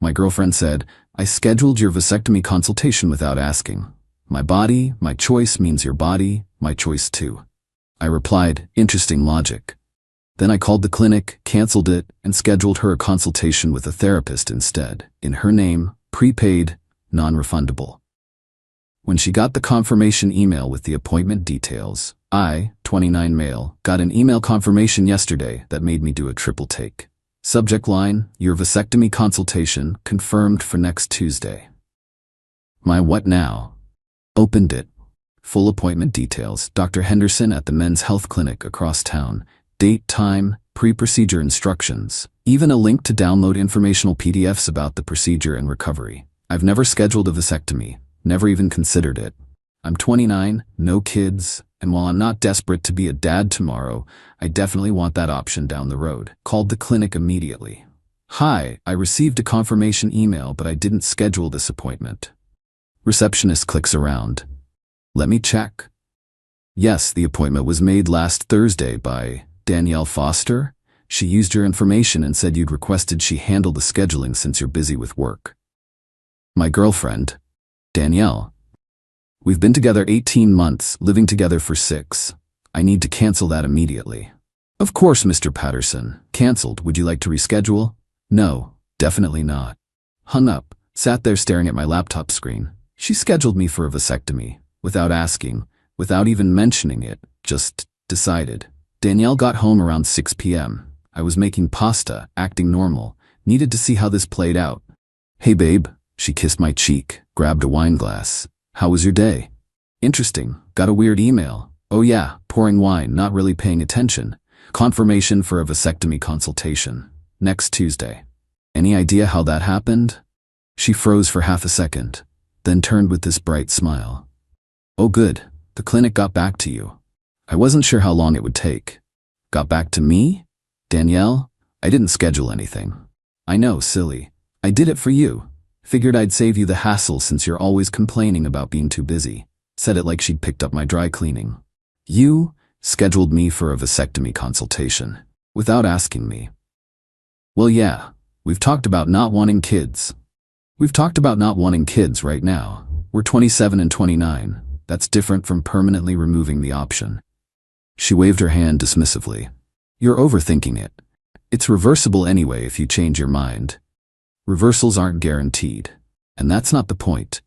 My girlfriend said, I scheduled your vasectomy consultation without asking. My body, my choice means your body, my choice too. I replied, interesting logic. Then I called the clinic, canceled it, and scheduled her a consultation with a therapist instead, in her name, prepaid, non-refundable. When she got the confirmation email with the appointment details, I, 29 male, got an email confirmation yesterday that made me do a triple take. Subject line, your vasectomy consultation confirmed for next Tuesday. My what now? Opened it. Full appointment details, Dr. Henderson at the men's health clinic across town. Date, time, pre-procedure instructions, even a link to download informational PDFs about the procedure and recovery. I've never scheduled a vasectomy, never even considered it. I'm 29, no kids, and while I'm not desperate to be a dad tomorrow, I definitely want that option down the road. Called the clinic immediately. Hi, I received a confirmation email, but I didn't schedule this appointment. Receptionist clicks around. Let me check. Yes, the appointment was made last Thursday by Danielle Foster. She used your information and said you'd requested she handle the scheduling since you're busy with work. My girlfriend, Danielle. We've been together 18 months, living together for 6. I need to cancel that immediately. Of course, Mr. Patterson. Canceled. Would you like to reschedule? No, definitely not. Hung up, sat there staring at my laptop screen. She scheduled me for a vasectomy, without asking, without even mentioning it, just decided. Danielle got home around 6 p.m. I was making pasta, acting normal, needed to see how this played out. Hey babe, she kissed my cheek, grabbed a wine glass. How was your day? Interesting, got a weird email. Oh yeah, pouring wine, not really paying attention. Confirmation for a vasectomy consultation. Next Tuesday. Any idea how that happened? She froze for half a second, then turned with this bright smile. Oh good, the clinic got back to you. I wasn't sure how long it would take. Got back to me? Danielle? I didn't schedule anything. I know, silly. I did it for you. Figured I'd save you the hassle since you're always complaining about being too busy. Said it like she'd picked up my dry cleaning. You scheduled me for a vasectomy consultation, without asking me. Well yeah, we've talked about not wanting kids. We've talked about not wanting kids right now. We're 27 and 29. That's different from permanently removing the option. She waved her hand dismissively. You're overthinking it. It's reversible anyway if you change your mind. Reversals aren't guaranteed. And that's not the point.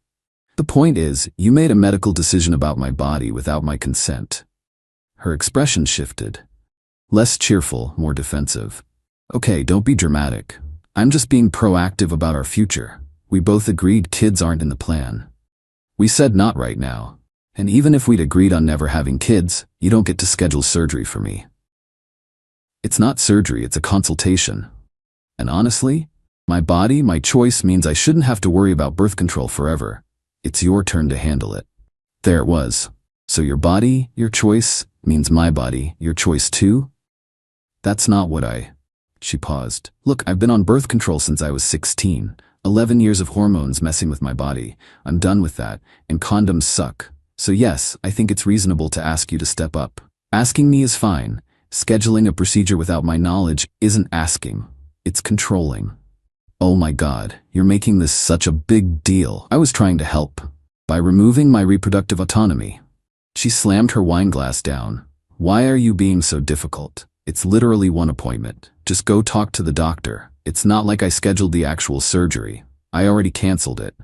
The point is, you made a medical decision about my body without my consent. Her expression shifted. Less cheerful, more defensive. Okay, don't be dramatic. I'm just being proactive about our future. We both agreed kids aren't in the plan. We said not right now. And even if we'd agreed on never having kids, you don't get to schedule surgery for me. It's not surgery, it's a consultation. And honestly, my body, my choice means I shouldn't have to worry about birth control forever. It's your turn to handle it. There it was. So your body, your choice, means my body, your choice too? That's not what She paused. Look, I've been on birth control since I was 16. 11 years of hormones messing with my body. I'm done with that, and condoms suck. So yes, I think it's reasonable to ask you to step up. Asking me is fine. Scheduling a procedure without my knowledge isn't asking. It's controlling. Oh my God, you're making this such a big deal. I was trying to help. By removing my reproductive autonomy. She slammed her wine glass down. Why are you being so difficult? It's literally one appointment. Just go talk to the doctor. It's not like I scheduled the actual surgery. I already canceled it.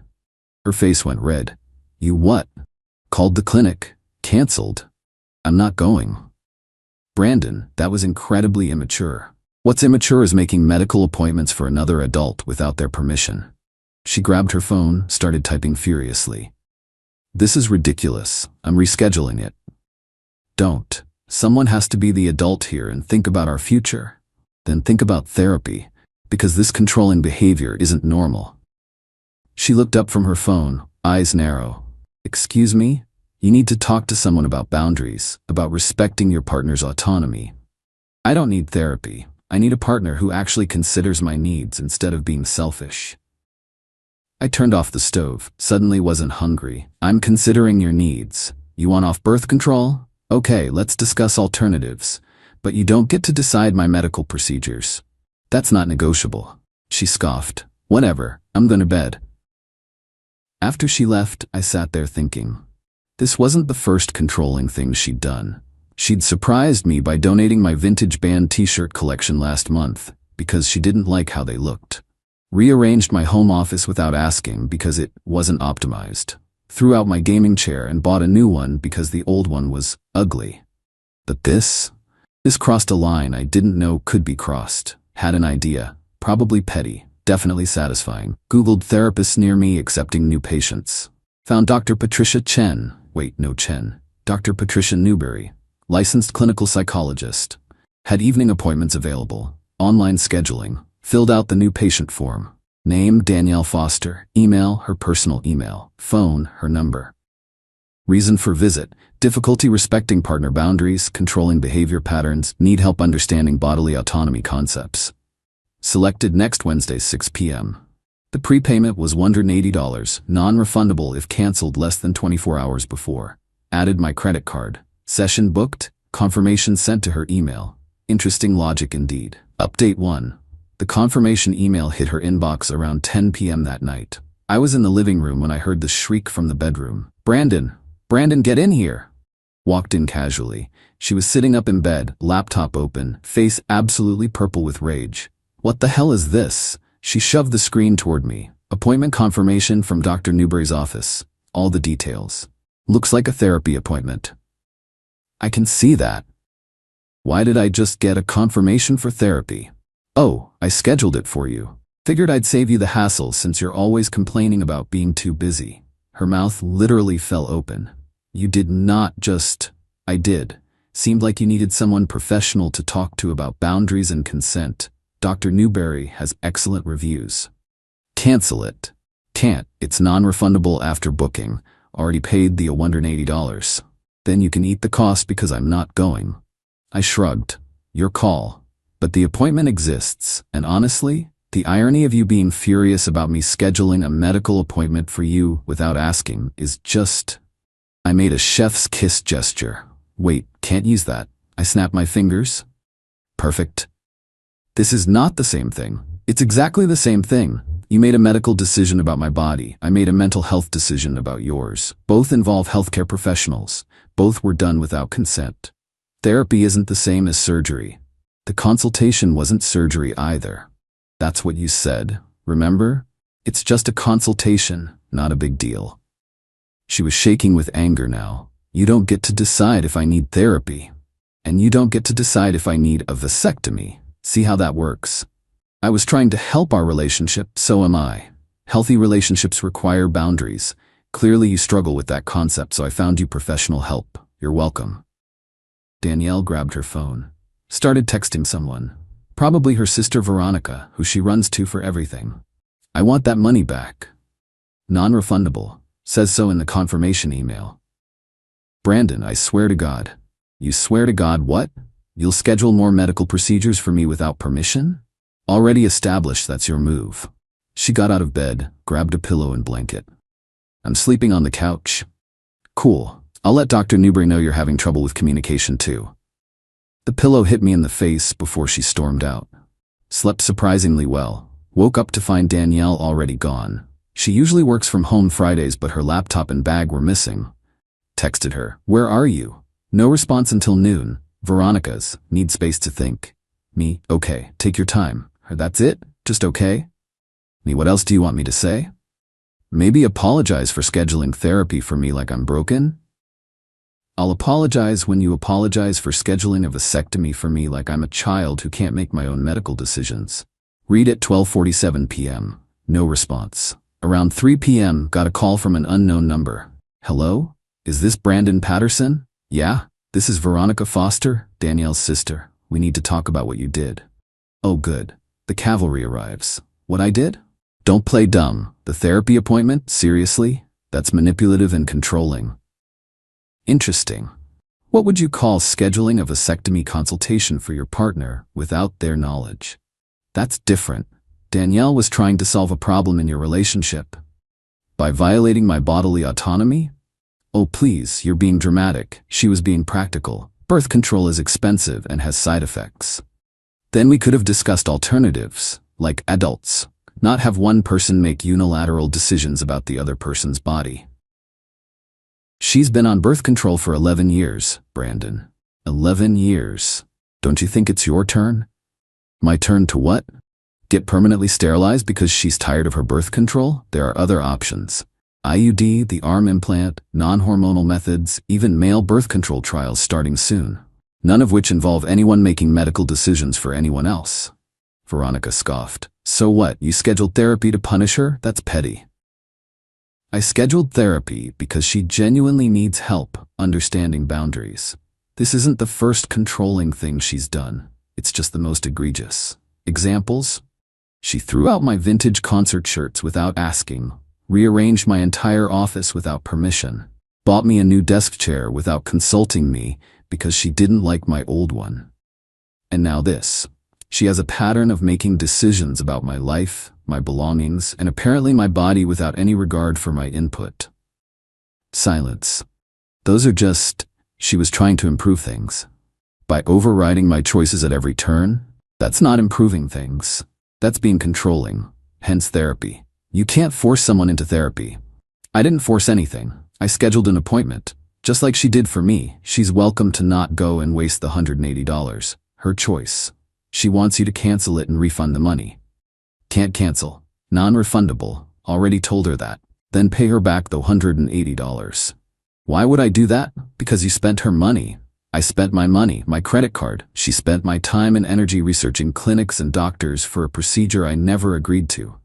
Her face went red. You what? Called the clinic. Canceled. I'm not going. Brandon, that was incredibly immature. What's immature is making medical appointments for another adult without their permission. She grabbed her phone, started typing furiously. This is ridiculous. I'm rescheduling it. Don't. Someone has to be the adult here and think about our future. Then think about therapy, because this controlling behavior isn't normal. She looked up from her phone, eyes narrow. Excuse me? You need to talk to someone about boundaries, about respecting your partner's autonomy. I don't need therapy. I need a partner who actually considers my needs instead of being selfish. I turned off the stove, suddenly wasn't hungry. I'm considering your needs. You want off birth control? Okay, let's discuss alternatives. But you don't get to decide my medical procedures. That's not negotiable. She scoffed. Whatever, I'm going to bed. After she left, I sat there thinking. This wasn't the first controlling thing she'd done. She'd surprised me by donating my vintage band t-shirt collection last month because she didn't like how they looked. Rearranged my home office without asking because it wasn't optimized. Threw out my gaming chair and bought a new one because the old one was ugly. But this crossed a line I didn't know could be crossed. Had an idea, probably petty, definitely satisfying. Googled therapists near me accepting new patients. Found Dr. Patricia Chen. Wait, no Chen. Dr. Patricia Newberry, licensed clinical psychologist. Had evening appointments available. Online scheduling. Filled out the new patient form. Name, Danielle Foster. Email, her personal email. Phone, her number. Reason for visit: difficulty respecting partner boundaries, controlling behavior patterns, need help understanding bodily autonomy concepts. Selected next Wednesday, 6 p.m. The prepayment was $180, non-refundable if canceled less than 24 hours before. Added my credit card. Session booked, confirmation sent to her email. Interesting logic indeed. Update 1. The confirmation email hit her inbox around 10 p.m. that night. I was in the living room when I heard the shriek from the bedroom. Brandon, get in here. Walked in casually. She was sitting up in bed, laptop open, face absolutely purple with rage. What the hell is this? She shoved the screen toward me. Appointment confirmation from Dr. Newberry's office. All the details. Looks like a therapy appointment. I can see that. Why did I just get a confirmation for therapy? Oh, I scheduled it for you. Figured I'd save you the hassle since you're always complaining about being too busy. Her mouth literally fell open. You did not just... I did. Seemed like you needed someone professional to talk to about boundaries and consent. Dr. Newberry has excellent reviews. Cancel it. Can't. It's non-refundable after booking. Already paid the $180. Then you can eat the cost because I'm not going. I shrugged. Your call. But the appointment exists, and honestly, the irony of you being furious about me scheduling a medical appointment for you without asking is just... I made a chef's kiss gesture. Wait, can't use that. I snapped my fingers. Perfect. This is not the same thing. It's exactly the same thing. You made a medical decision about my body. I made a mental health decision about yours. Both involve healthcare professionals. Both were done without consent. Therapy isn't the same as surgery. The consultation wasn't surgery either. That's what you said, remember? It's just a consultation, not a big deal. She was shaking with anger now. You don't get to decide if I need therapy. And you don't get to decide if I need a vasectomy. See how that works? I was trying to help our relationship, so am I. Healthy relationships require boundaries. Clearly you struggle with that concept, so I found you professional help. You're welcome. Danielle grabbed her phone. Started texting someone. Probably her sister Veronica, who she runs to for everything. I want that money back. Non-refundable. Says so in the confirmation email. Brandon, I swear to God. You swear to God what? You'll schedule more medical procedures for me without permission? Already established that's your move. She got out of bed, grabbed a pillow and blanket. I'm sleeping on the couch. Cool. I'll let Dr. Newberry know you're having trouble with communication too. The pillow hit me in the face before she stormed out. Slept surprisingly well. Woke up to find Danielle already gone. She usually works from home Fridays, but her laptop and bag were missing. Texted her, "Where are you?" No response until noon. Veronica's, "Need space to think." Me, "Okay, take your time." Her, "That's it? Just okay?" Me, "What else do you want me to say?" Maybe apologize for scheduling therapy for me like I'm broken? I'll apologize when you apologize for scheduling a vasectomy for me like I'm a child who can't make my own medical decisions. Read at 12:47 p.m. No response. Around 3 p.m. got a call from an unknown number. Hello? Is this Brandon Patterson? Yeah, this is Veronica Foster, Danielle's sister. We need to talk about what you did. Oh good. The cavalry arrives. What I did? Don't play dumb. The therapy appointment? Seriously? That's manipulative and controlling. Interesting. What would you call scheduling a vasectomy consultation for your partner without their knowledge? That's different. Danielle was trying to solve a problem in your relationship. By violating my bodily autonomy? Oh please, you're being dramatic. She was being practical. Birth control is expensive and has side effects. Then we could have discussed alternatives, like adults. not have one person make unilateral decisions about the other person's body. She's been on birth control for 11 years, Brandon. 11 years. Don't you think it's your turn? My turn to what? Get permanently sterilized because she's tired of her birth control? There are other options. IUD, the arm implant, non-hormonal methods, even male birth control trials starting soon. None of which involve anyone making medical decisions for anyone else. Veronica scoffed. So what, you scheduled therapy to punish her? That's petty. I scheduled therapy because she genuinely needs help understanding boundaries. This isn't the first controlling thing she's done. It's just the most egregious. Examples? She threw out my vintage concert shirts without asking, rearranged my entire office without permission, bought me a new desk chair without consulting me because she didn't like my old one. And now this. She has a pattern of making decisions about my life, my belongings, and apparently my body without any regard for my input. Silence. Those are just, she was trying to improve things. By overriding my choices at every turn, that's not improving things. That's being controlling, hence therapy. You can't force someone into therapy. I didn't force anything. I scheduled an appointment. Just like she did for me, she's welcome to not go and waste the $180. Her choice. She wants you to cancel it and refund the money. Can't cancel. Non-refundable. Already told her that. Then pay her back the $180. Why would I do that? Because you spent her money. I spent my money, my credit card. She spent my time and energy researching clinics and doctors for a procedure I never agreed to.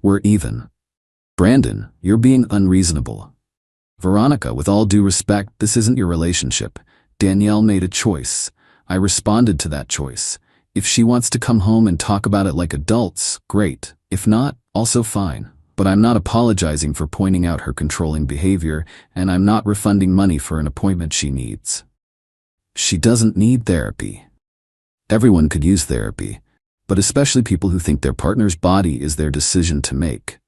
We're even. Brandon, you're being unreasonable. Veronica, with all due respect, this isn't your relationship. Danielle made a choice. I responded to that choice. If she wants to come home and talk about it like adults, great. If not, also fine. But I'm not apologizing for pointing out her controlling behavior, and I'm not refunding money for an appointment she needs. She doesn't need therapy. Everyone could use therapy, but especially people who think their partner's body is their decision to make.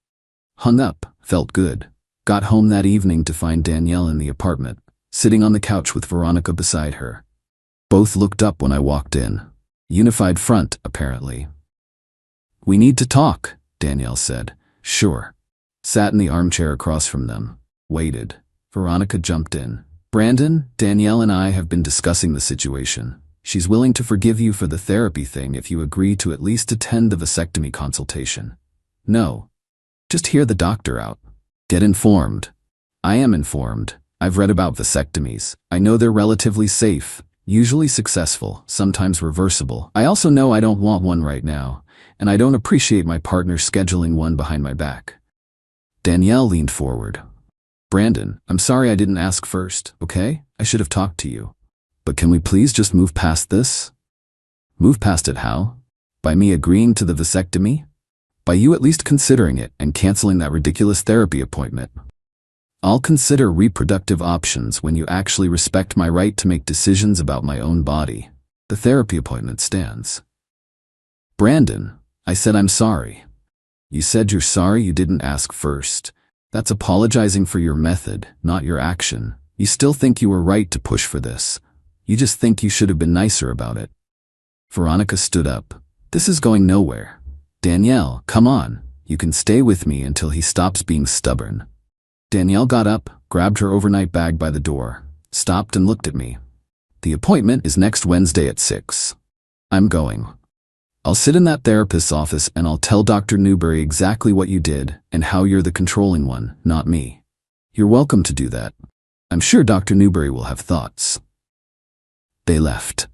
Hung up, felt good. Got home that evening to find Danielle in the apartment, sitting on the couch with Veronica beside her. Both looked up when I walked in. Unified front, apparently. We need to talk, Danielle said. Sure. Sat in the armchair across from them. Waited. Veronica jumped in. Brandon, Danielle and I have been discussing the situation. She's willing to forgive you for the therapy thing if you agree to at least attend the vasectomy consultation. No. Just hear the doctor out. Get informed. I am informed. I've read about vasectomies. I know they're relatively safe. Usually successful, sometimes reversible. I also know I don't want one right now, and I don't appreciate my partner scheduling one behind my back. Danielle leaned forward. Brandon, I'm sorry I didn't ask first, okay? I should have talked to you. But can we please just move past this? Move past it how? By me agreeing to the vasectomy? By you at least considering it and canceling that ridiculous therapy appointment. I'll consider reproductive options when you actually respect my right to make decisions about my own body. The therapy appointment stands. Brandon, I said I'm sorry. You said you're sorry you didn't ask first. That's apologizing for your method, not your action. You still think you were right to push for this. You just think you should have been nicer about it. Veronica stood up. This is going nowhere. Danielle, come on. You can stay with me until he stops being stubborn. Danielle got up, grabbed her overnight bag by the door, stopped and looked at me. The appointment is next Wednesday at 6. I'm going. I'll sit in that therapist's office and I'll tell Dr. Newberry exactly what you did and how you're the controlling one, not me. You're welcome to do that. I'm sure Dr. Newberry will have thoughts. They left.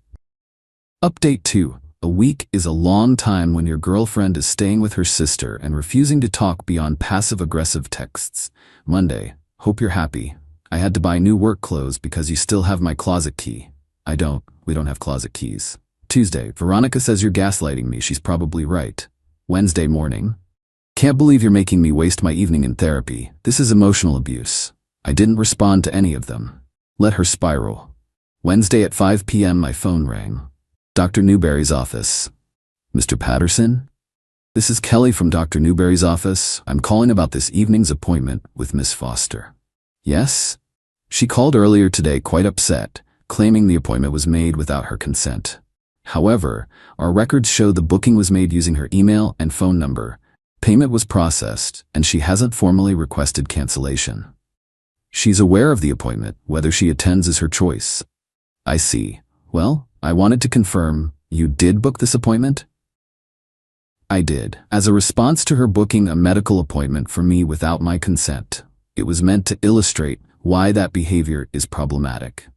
Update 2. A week is a long time when your girlfriend is staying with her sister and refusing to talk beyond passive-aggressive texts. Monday. Hope you're happy. I had to buy new work clothes because you still have my closet key. I don't. We don't have closet keys. Tuesday. Veronica says you're gaslighting me. She's probably right. Wednesday morning. Can't believe you're making me waste my evening in therapy. This is emotional abuse. I didn't respond to any of them. Let her spiral. Wednesday at 5 p.m. my phone rang. Dr. Newberry's office. Mr. Patterson? This is Qley from Dr. Newberry's office. I'm calling about this evening's appointment with Miss Foster. Yes? She called earlier today quite upset, claiming the appointment was made without her consent. However, our records show the booking was made using her email and phone number. Payment was processed, and she hasn't formally requested cancellation. She's aware of the appointment. Whether she attends is her choice. I see. Well, I wanted to confirm, you did book this appointment? I did, as a response to her booking a medical appointment for me without my consent. It was meant to illustrate why that behavior is problematic.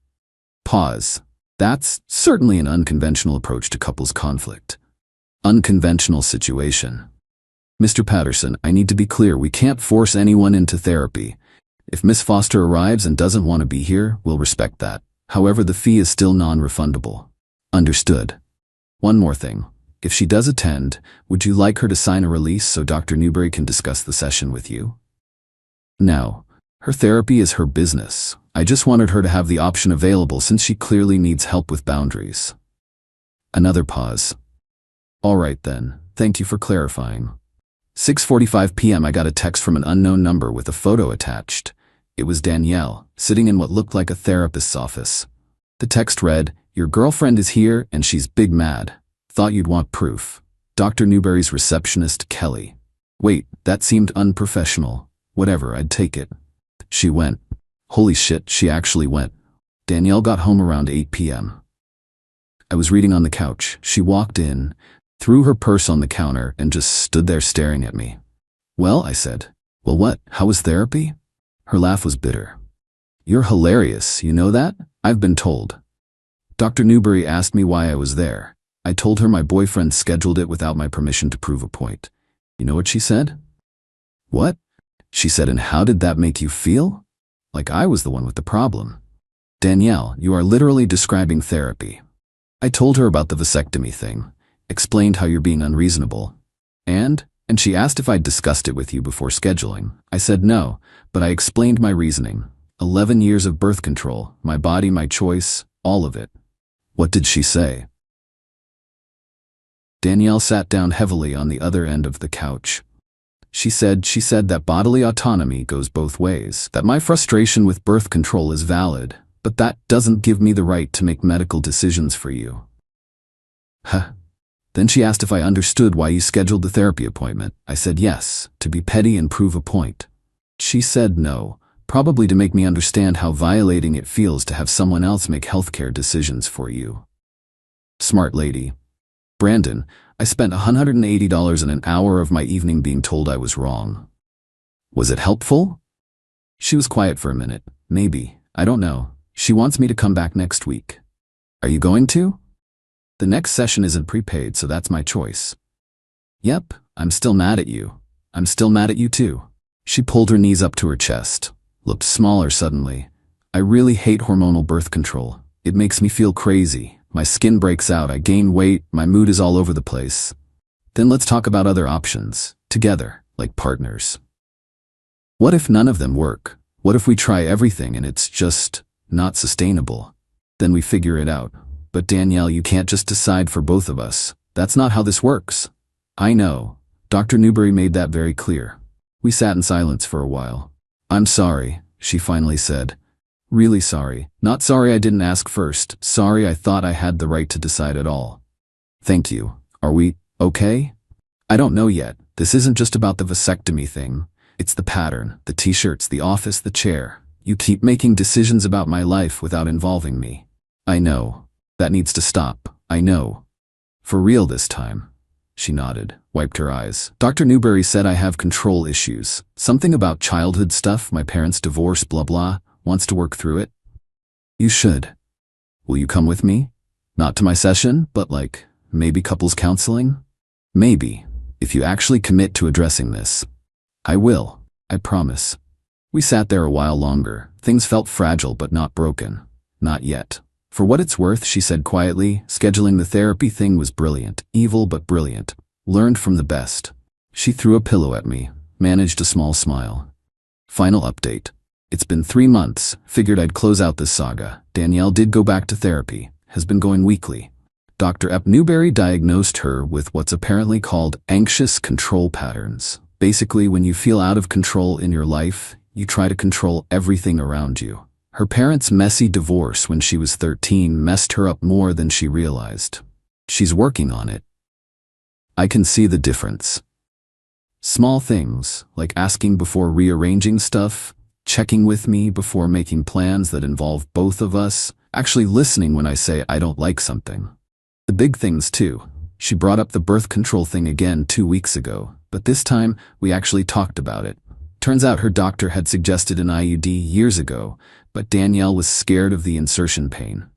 Pause. That's certainly an unconventional approach to couples conflict. Unconventional situation. Mr. Patterson, I need to be clear, we can't force anyone into therapy. If Miss Foster arrives and doesn't want to be here, we'll respect that. However, the fee is still non-refundable. Understood. One more thing. If she does attend, would you like her to sign a release so Dr. Newberry can discuss the session with you? No. Her therapy is her business. I just wanted her to have the option available since she clearly needs help with boundaries. Another pause. All right then, thank you for clarifying. 6:45 p.m. I got a text from an unknown number with a photo attached. It was Danielle, sitting in what looked like a therapist's office. The text read, "Your girlfriend is here and she's big mad. Thought you'd want proof. Dr. Newberry's receptionist, Qley." Wait, that seemed unprofessional. Whatever, I'd take it. She went. Holy shit, she actually went. Danielle got home around 8 p.m. I was reading on the couch. She walked in, threw her purse on the counter, and just stood there staring at me. Well, I said. Well, what? How was therapy? Her laugh was bitter. You're hilarious, you know that? I've been told. Dr. Newberry asked me why I was there. I told her my boyfriend scheduled it without my permission to prove a point. You know what she said? What? She said, and how did that make you feel? Like I was the one with the problem. Danielle, you are literally describing therapy. I told her about the vasectomy thing, explained how you're being unreasonable. And she asked if I'd discussed it with you before scheduling. I said no, but I explained my reasoning. 11 years of birth control, my body, my choice, all of it. What did she say? Danielle sat down heavily on the other end of the couch. She said that bodily autonomy goes both ways, that my frustration with birth control is valid, but that doesn't give me the right to make medical decisions for you. Huh. Then she asked if I understood why you scheduled the therapy appointment. I said yes, to be petty and prove a point. She said no, probably to make me understand how violating it feels to have someone else make healthcare decisions for you. Smart lady. Brandon, I spent $180 in an hour of my evening being told I was wrong. Was it helpful? She was quiet for a minute. Maybe. I don't know. She wants me to come back next week. Are you going to? The next session isn't prepaid, so that's my choice. Yep, I'm still mad at you. I'm still mad at you too. She pulled her knees up to her chest, looked smaller suddenly. I really hate hormonal birth control. It makes me feel crazy. My skin breaks out, I gain weight, my mood is all over the place. Then let's talk about other options, together, like partners. What if none of them work? What if we try everything and it's just not sustainable? Then we figure it out. But Danielle, you can't just decide for both of us. That's not how this works. I know. Dr. Newberry made that very clear. We sat in silence for a while. I'm sorry, she finally said. Really sorry. Not sorry I didn't ask first. Sorry I thought I had the right to decide at all. Thank you. Are we okay? I don't know yet. This isn't just about the vasectomy thing. It's the pattern, the t-shirts, the office, the chair. You keep making decisions about my life without involving me. I know. That needs to stop. I know. For real this time. She nodded, wiped her eyes. Dr. Newberry said I have control issues. Something about childhood stuff, my parents' divorce, blah blah. Wants to work through it? You should. Will you come with me? Not to my session, but like, maybe couples counseling? Maybe, if you actually commit to addressing this. I will, I promise. We sat there a while longer. Things felt fragile but not broken. Not yet. For what it's worth, she said quietly, scheduling the therapy thing was brilliant. Evil but brilliant. Learned from the best. She threw a pillow at me, managed a small smile. Final update. It's been 3 months, figured I'd close out this saga. Danielle did go back to therapy, has been going weekly. Dr. Newberry diagnosed her with what's apparently called anxious control patterns. Basically, when you feel out of control in your life, you try to control everything around you. Her parents' messy divorce when she was 13 messed her up more than she realized. She's working on it. I can see the difference. Small things, like asking before rearranging stuff, checking with me before making plans that involve both of us, actually listening when I say I don't like something. The big things too. She brought up the birth control thing again 2 weeks ago, but this time we actually talked about it. Turns out her doctor had suggested an IUD years ago, but Danielle was scared of the insertion pain.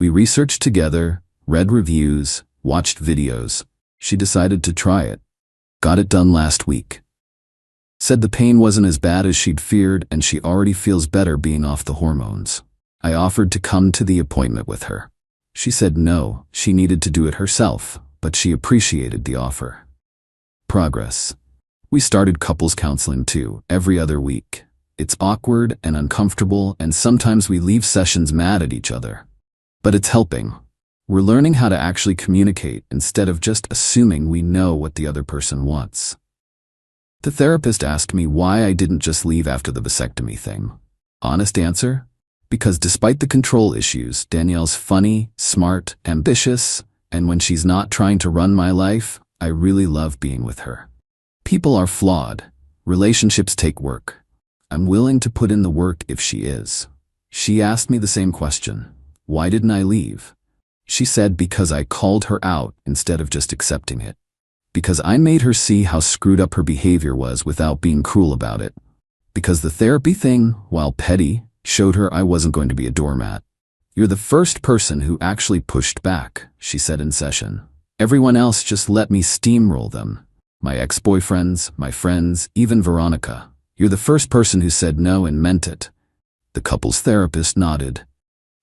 We researched together, read reviews, watched videos. She decided to try it. Got it done last week. Said the pain wasn't as bad as she'd feared and she already feels better being off the hormones. I offered to come to the appointment with her. She said no, she needed to do it herself, but she appreciated the offer. Progress. We started couples counseling too, every other week. It's awkward and uncomfortable, and sometimes we leave sessions mad at each other. But it's helping. We're learning how to actually communicate instead of just assuming we know what the other person wants. The therapist asked me why I didn't just leave after the vasectomy thing. Honest answer? Because despite the control issues, Danielle's funny, smart, ambitious, and when she's not trying to run my life, I really love being with her. People are flawed. Relationships take work. I'm willing to put in the work if she is. She asked me the same question. Why didn't I leave? She said because I called her out instead of just accepting it. Because I made her see how screwed up her behavior was without being cruel about it. Because the therapy thing, while petty, showed her I wasn't going to be a doormat. You're the first person who actually pushed back, she said in session. Everyone else just let me steamroll them. My ex-boyfriends, my friends, even Veronica. You're the first person who said no and meant it. The couples therapist nodded.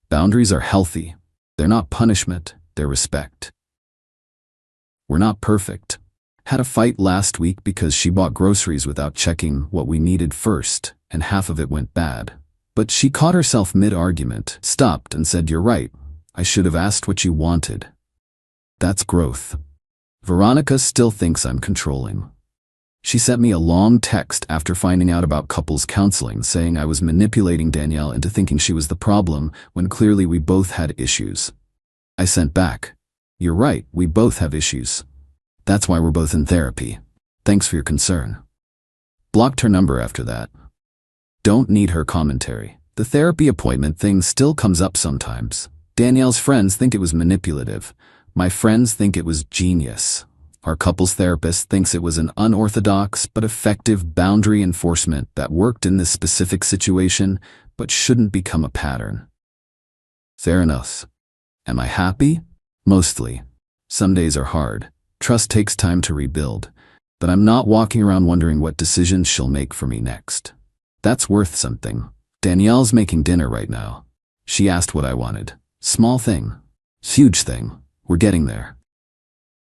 Boundaries are healthy. They're not punishment, they're respect. We're not perfect. Had a fight last week because she bought groceries without checking what we needed first, and half of it went bad. But she caught herself mid-argument, stopped and said, "You're right. I should have asked what you wanted." That's growth. Veronica still thinks I'm controlling. She sent me a long text after finding out about couples counseling saying I was manipulating Danielle into thinking she was the problem when clearly we both had issues. I sent back, "You're right, we both have issues. That's why we're both in therapy. Thanks for your concern." Blocked her number after that. Don't need her commentary. The therapy appointment thing still comes up sometimes. Danielle's friends think it was manipulative. My friends think it was genius. Our couples therapist thinks it was an unorthodox but effective boundary enforcement that worked in this specific situation but shouldn't become a pattern. Fair enough. Am I happy? Mostly. Some days are hard. Trust takes time to rebuild. But I'm not walking around wondering what decisions she'll make for me next. That's worth something. Danielle's making dinner right now. She asked what I wanted. Small thing. Huge thing. We're getting there.